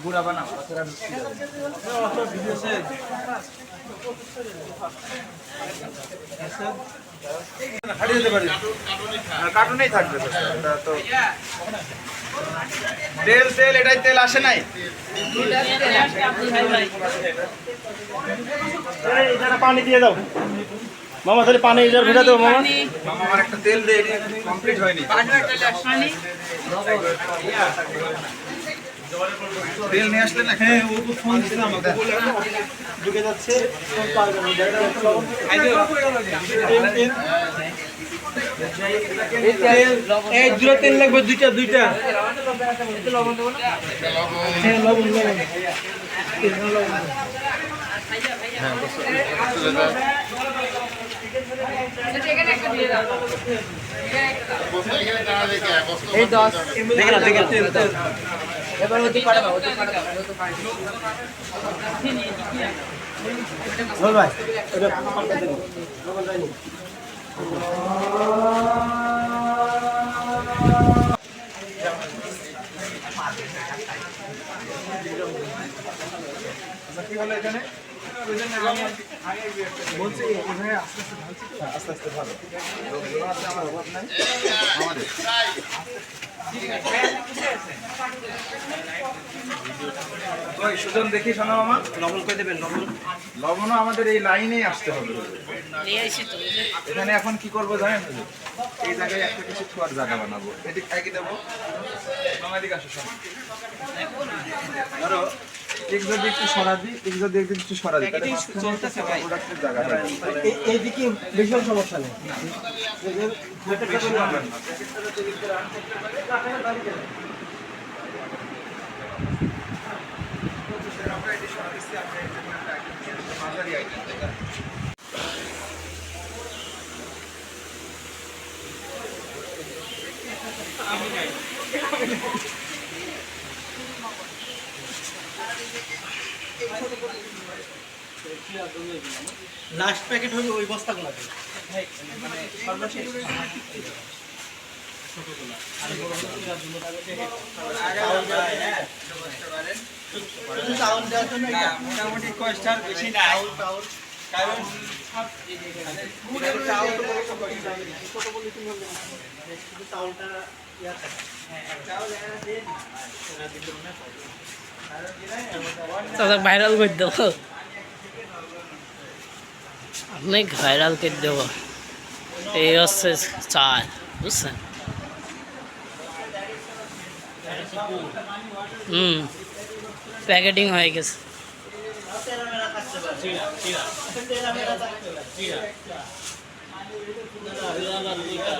গুড়া বানাও কার্টুনেই থাকবে তো তেল তেল এটাই তেল আসে নাই পানি দিয়ে দাও মামা তাহলে পানি ভিড়া দেবো মামা মামা আমার একটা তেল দিয়ে কমপ্লিট হয়নি তেল নিয়ে আসলে না হ্যাঁ ও তো ফোন দিছিল আমাকে ঢুকে যাচ্ছে এই দুটো তেল লাগবে দুইটা হ্যাঁ লবণ এই 10 দেখে না এবার হতে পারে ভাই কি হলো এখানে বলছি এখানে আস্তে আস্তে ভালো আমার অভাব নাই আমাদের সুজন দেখি শোনো মামা লবণ করে দেবেন লবণও আমাদের এই লাইনেই আসতে হবে এখানে এখন কি করবো জানেন এই জায়গায় একটা কিছু ছোঁয়ার জায়গা বানাবো এদিক একই দেবো মামা এদিকে আসো শোনো ধরো এক যদি একটু সরা দিই এক যদি একটু সরা দিই চলতেছে ভাই প্রোডাক্টের জায়গা এইদিকে বেশি সমস্যা নেই লাস্ট প্যাকেট হবে ওই বস্তাগুলো মানে সর্বশেষ ছোটগুলো আর চাউল দেওয়ার জন্য মোটামুটি কষ্টার বেশি না কারণ চাউলটা ভাইরাল করে দেবো অনেক ভাইরাল করে দেবো এই হচ্ছে চাল বুঝছেন প্যাকেটিং হয়ে গেছে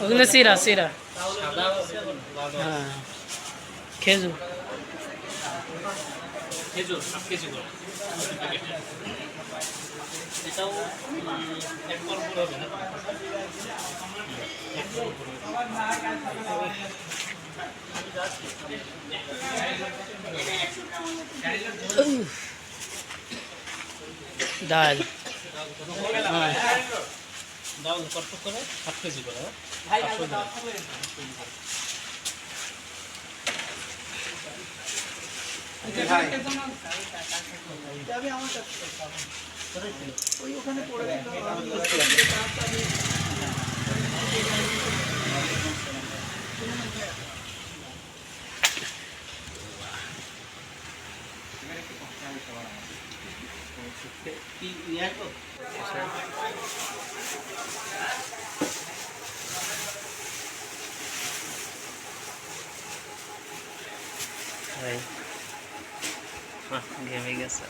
ওগুলো সিরা হ্যাঁ খেজুর সব কিছু এটাও একবার পুরো হবে না ডাল ডাল কত করে 7 কেজি করে ওখানে পড়ে ঘেমে গেছে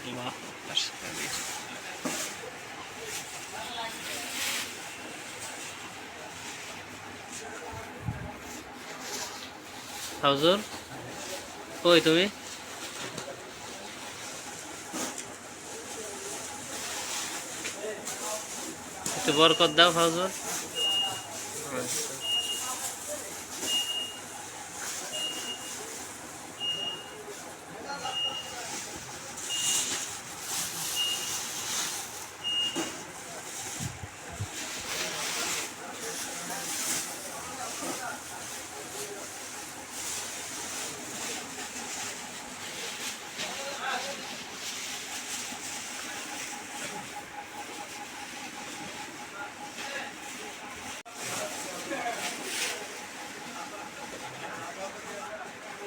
হাউজুর কই তুমি একটু বরকত দাও হাউজুর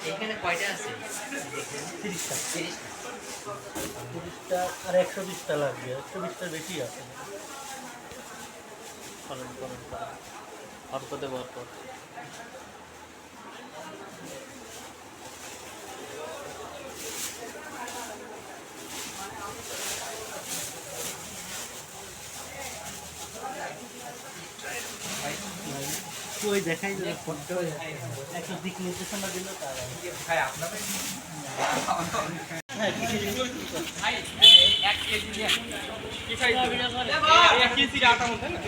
এখানে কয়টা আছে? 30টা 30টা। 30টা আর 120টা লাগবে, 120টার বেশি আছে। করেন করেন করেন, অর্ক দেবো অর্ক। ওই দেখাই যাবে একটা দিক নির্দেশনা দিল তার ভাই আপনাদের হ্যাঁ কিছু ভাই 1 কেজি দিয়ে কি সাইজ দিবেন? 1 কেজি আটা মধ্যে না?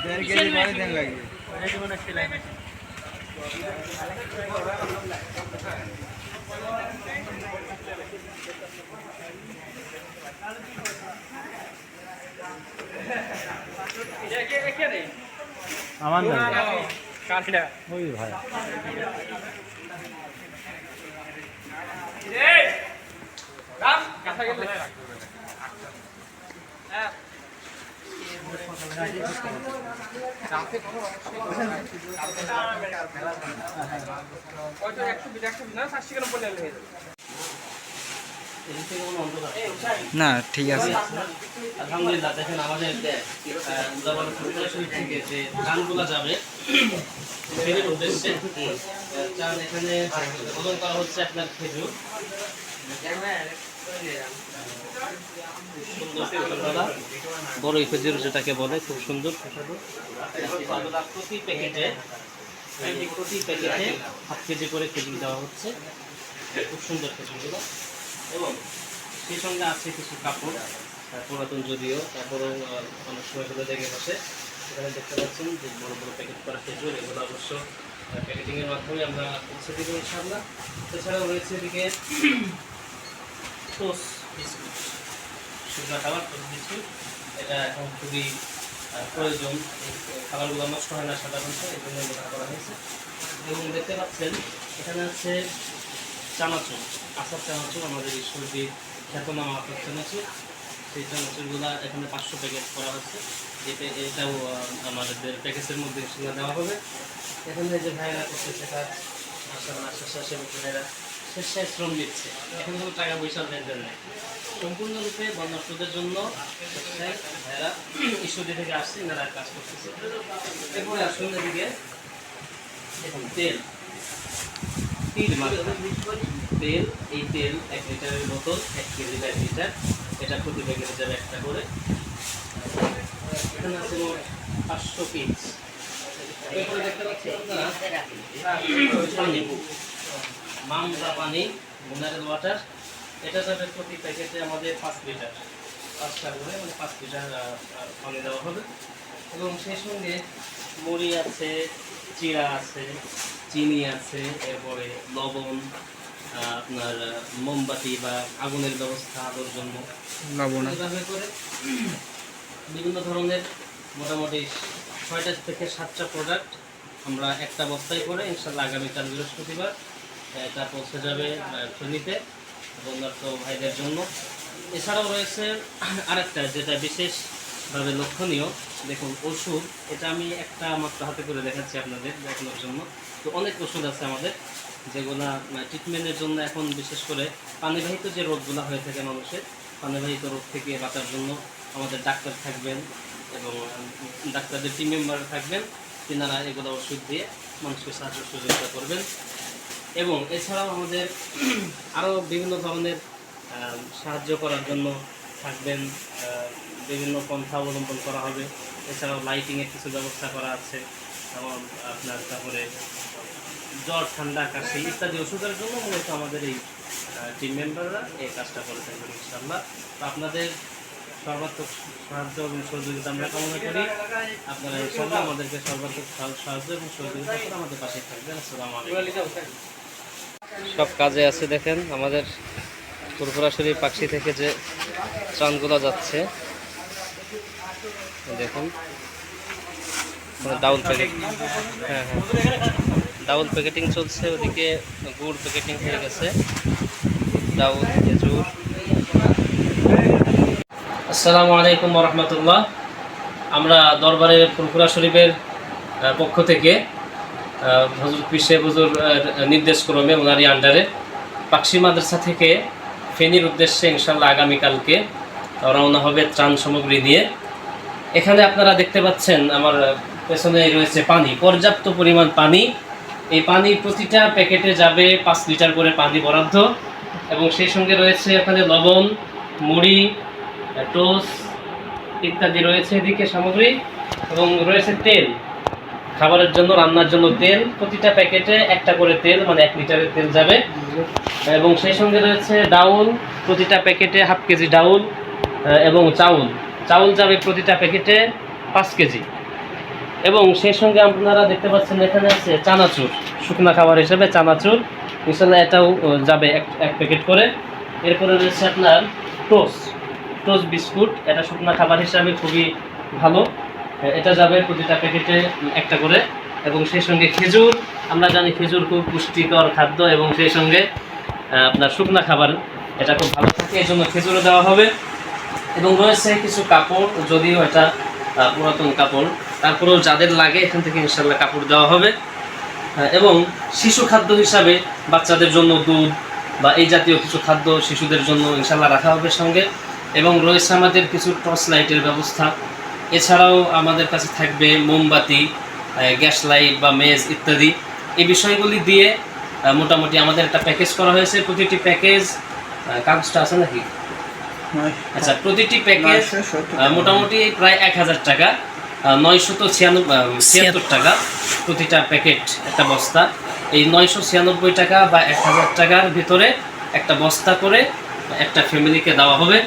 1.5 কেজি করে দেন লাগবে। রেডি মানে সেলাই মেশিন। আমার না কাঠিটা ওই ভাই এই রাম কাঁচা গেলে হ্যাঁ রাতে কোনো অবশ্যই 120 না 60 কিলো পড়লে হয়ে যাবে। না ঠিক আছে। আলহামদুলিল্লাহ, দেখেন আমাদের উদাহরণ ফুলপুরা থেকে যে ধানগুলা যাবে ফেরির উদ্দেশ্যে চান এখানে উৎপাদন করা হচ্ছে আপনার খেজুর। বড়ই খেজুর যেটাকে বলে, খুব সুন্দর সুস্বাদু। প্রতি প্যাকেটে 1/2 কেজি করে খেজুর দেওয়া হচ্ছে, খুব সুন্দর খেজুরগুলো। এবং সেই সঙ্গে আছে কিছু কাপড়, পুরাতন যদিও, তারপরেও অনেক সময় গুলো লেগে বসে। এখানে দেখতে পাচ্ছেন যে বড় বড় প্যাকেট করা খেজুর, এগুলো অবশ্য প্যাকেটিংয়ের মাধ্যমে আমরা পৌঁছে দিব ইনশাআল্লাহ। এছাড়াও রয়েছে এদিকে টোস্ট বিস্কুট, সুগার খাবার টোস্ট বিস্কুট। এটা এখন খুবই প্রয়োজন, এই খাবারগুলো নষ্ট হয় না সাধারণত, এই জন্য ব্যবহার করা হয়েছে। এবং দেখতে পাচ্ছেন এখানে আছে চানাচুর, আচার চানাচুর, আমাদের এই সর্দির খ্যাতনামা আচার চানাচুর। সেই চানাচুরগুলো এখানে 500 প্যাকেট করা হচ্ছে। এটাও আমাদের প্যাকেজের মধ্যে সেগুলো দেওয়া হবে। এখানে যে ভাইরা করতেছে কাজ, স্বেচ্ছাসেবক ভাইরা স্বেচ্ছায় শ্রম দিচ্ছে, এখানে কোনো টাকা পয়সা লেনদেন নেই, সম্পূর্ণরূপে বন্যার্থদের জন্য স্বেচ্ছায় ভাইরা ঈশ্বরদী থেকে আসছে, এনারা কাজ করতেছে। এরপরে আসুন এদিকে তেল তেল, এই তেল 1 লিটারের বোতল, 1 কেজি 1 লিটার, এটা প্রতি প্যাকেটে যাবে একটা করে। এখানে আছে মোট 500 পিস। এরপরে দেখতে পাচ্ছি আপনারা পানি, মামলা পানি, মিনারেল ওয়াটার, এটা যাবে প্রতি প্যাকেটে আমাদের 5 লিটার, 5টা করে, মানে 5 লিটার পানি দেওয়া হবে। এবং সেই সঙ্গে মুড়ি আছে, চিড়া আছে, চিনি আছে, এরপরে লবণ, আপনার মোমবাতি বা আগুনের ব্যবস্থা আলোর জন্য এভাবে করে বিভিন্ন ধরনের মোটামুটি 6টা থেকে 7টা প্রোডাক্ট আমরা একটা বস্তায় করে ইনশাল্লাহ আগামীকাল বৃহস্পতিবার এটা পৌঁছে যাবে ফেনীতে বন্যার্থ ভাইদের জন্য। এছাড়াও রয়েছে আরেকটা যেটা বিশেষভাবে লক্ষণীয়, দেখুন ওষুধ, এটা আমি একটা মাত্র হাতে করে দেখাচ্ছি আপনাদের দেখানোর জন্য। তো অনেক ওষুধ আছে আমাদের যেগুলা ট্রিটমেন্টের জন্য, এখন বিশেষ করে পানিবাহিত যে রোগগুলো হয়ে থাকে মানুষের, পানিবাহিত রোগ থেকে বাঁচার জন্য আমাদের ডাক্তার থাকবেন এবং ডাক্তারদের টিম মেম্বার থাকবেন, তিনারা এগুলো ওষুধ দিয়ে মানুষকে সাহায্য সহযোগিতা করবেন। এবং এছাড়াও আমাদের আরও বিভিন্ন ধরনের সাহায্য করার জন্য থাকবেন, বিভিন্ন পন্থা অবলম্বন করা হবে। এছাড়াও লাইটিংয়ের কিছু ব্যবস্থা করা আছে, এবং আপনার তারপরে জ্বর, ঠান্ডা, কাশি ইত্যাদি ওষুধের জন্য মূলত আমাদের এই টিম মেম্বাররা এই কাজটা করে থাকবেন ইনশাআল্লাহ। তো আপনাদের সর্বাত্মক সাহায্য এবং সহযোগিতা আমরা কামনা করি। আপনারা ইনশাআল্লাহ আমাদেরকে সর্বাত্মক সাহায্য এবং সহযোগিতা করে আমাদের পাশে থাকবেন। আসসালামু আলাইকুম। সব কাজে আছে, দেখেন আমাদের ফুরফুরা শরীফ পাকশি থেকে যে ত্রাণগুলো যাচ্ছে, দেখুন ডাউল প্যাকেট, হ্যাঁ ডাউল প্যাকেটিং চলছে, ওদিকে গুড় প্যাকেটিং হয়ে গেছে, ডাউল, খেজুর। আসসালামু আলাইকুম রহমতুল্লাহ। আমরা দরবারে ফুরফুরা শরীফের পক্ষ থেকে হযরত পীর সাহেব হুজুর নির্দেশক্রমে ওনারই আন্ডারে পাকশি মাদ্রাসা থেকে ফেনীর উদ্দেশ্যে ইনশাআল্লাহ আগামীকালকে রওনা হবে ত্রাণ সামগ্রী নিয়ে। এখানে আপনারা দেখতে পাচ্ছেন আমার পেছনে রয়েছে পানি, পর্যাপ্ত পরিমাণ পানি। এই পানি প্রতিটা প্যাকেটে যাবে 5 লিটার করে পানি বরাদ্দ, এবং সেই সঙ্গে রয়েছে এখানে লবণ, মুড়ি, টোস্ট ইত্যাদি রয়েছে এদিকে সামগ্রী, এবং রয়েছে তেল, খাবারের জন্য রান্নার জন্য তেল, প্রতিটা প্যাকেটে একটা করে তেল, মানে 1 লিটারের তেল যাবে, এবং সেই সঙ্গে রয়েছে ডাউল, প্রতিটা প্যাকেটে হাফ কেজি ডাউল, এবং চাউল যাবে প্রতিটা প্যাকেটে 5 কেজি, এবং সেই সঙ্গে আপনারা দেখতে পাচ্ছেন এখানে আছে চানাচুর, শুকনো খাবার হিসেবে চানাচুর ইনশাআল্লাহ এটাও যাবে এক প্যাকেট করে। এরপরে রয়েছে আপনার টোস্ট বিস্কুট, এটা শুকনো খাবার হিসাবে খুবই ভালো, এটা যাবে প্রতিটা প্যাকেটে একটা করে, এবং সেই সঙ্গে খেজুর, আমরা জানি খেজুর খুব পুষ্টিকর খাদ্য, এবং সেই সঙ্গে আপনার শুকনো খাবার এটা খুব ভালো থাকে, এই জন্য খেজুরও দেওয়া হবে। এবং রয়েছে কিছু কাপড়, যদিও এটা পুরাতন কাপড়, তারপরেও যাদের লাগে এখান থেকে ইনশাআল্লাহ কাপড় দেওয়া হবে। এবং শিশু খাদ্য হিসাবে বাচ্চাদের জন্য দুধ বা এই জাতীয় কিছু খাদ্য শিশুদের জন্য ইনশাআল্লাহ রাখা হবে সঙ্গে, এবং রয়েছে আমাদের কিছু টর্চ লাইটের ব্যবস্থা। এছাড়াও আমাদের কাছে থাকবে মোমবাতি, গ্যাস লাইট বা মেজ ইত্যাদি। এই বিষয়গুলি দিয়ে মোটামুটি আমাদের একটা প্যাকেজ করা হয়েছে। প্রতিটি প্যাকেজ, কাগজটা আছে নাকি? আচ্ছা, প্রতিটি প্যাকেজ মোটামুটি প্রায় 1000 টাকা, 976 টাকা প্রতিটা প্যাকেট, একটা বস্তা। এই 996 টাকা বা 1000 টাকার ভিতরে একটা বস্তা করে একটা ফ্যামিলিকে দেওয়া হবে।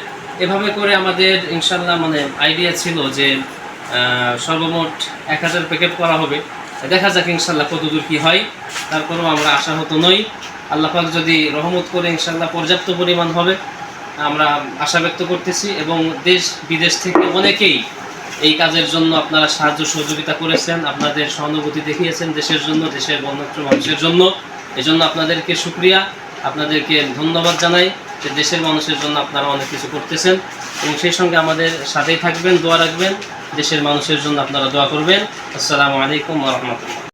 এভাবে করে আমাদের ইনশাআল্লাহ মানে আইডিয়া ছিল যে সর্বমোট 1000 প্যাকেট করা হবে। দেখা যাক ইনশাআল্লাহ কতদূর কী হয়, তারপরেও আমরা আশাহত নই। আল্লাহ পাক যদি রহমত করে ইনশাআল্লাহ পর্যাপ্ত পরিমাণ হবে, আমরা আশা ব্যক্ত করতেছি। এবং দেশ বিদেশ থেকে অনেকেই এই কাজের জন্য আপনারা সাহায্য সহযোগিতা করেছেন, আপনাদের সহানুভূতি দেখিয়েছেন দেশের জন্য, দেশের বন্যার্থ মানুষের জন্য। এজন্য আপনাদেরকে শুকরিয়া, আপনাদেরকে ধন্যবাদ জানাই যে দেশের মানুষের জন্য আপনারা অনেক কিছু করতেছেন, এবং সেই সঙ্গে আমাদের সাথেই থাকবেন, দোয়া রাখবেন, দেশের মানুষের জন্য আপনারা দোয়া করবেন। আসসালামু আলাইকুম ওয়া রাহমাতুল্লাহ।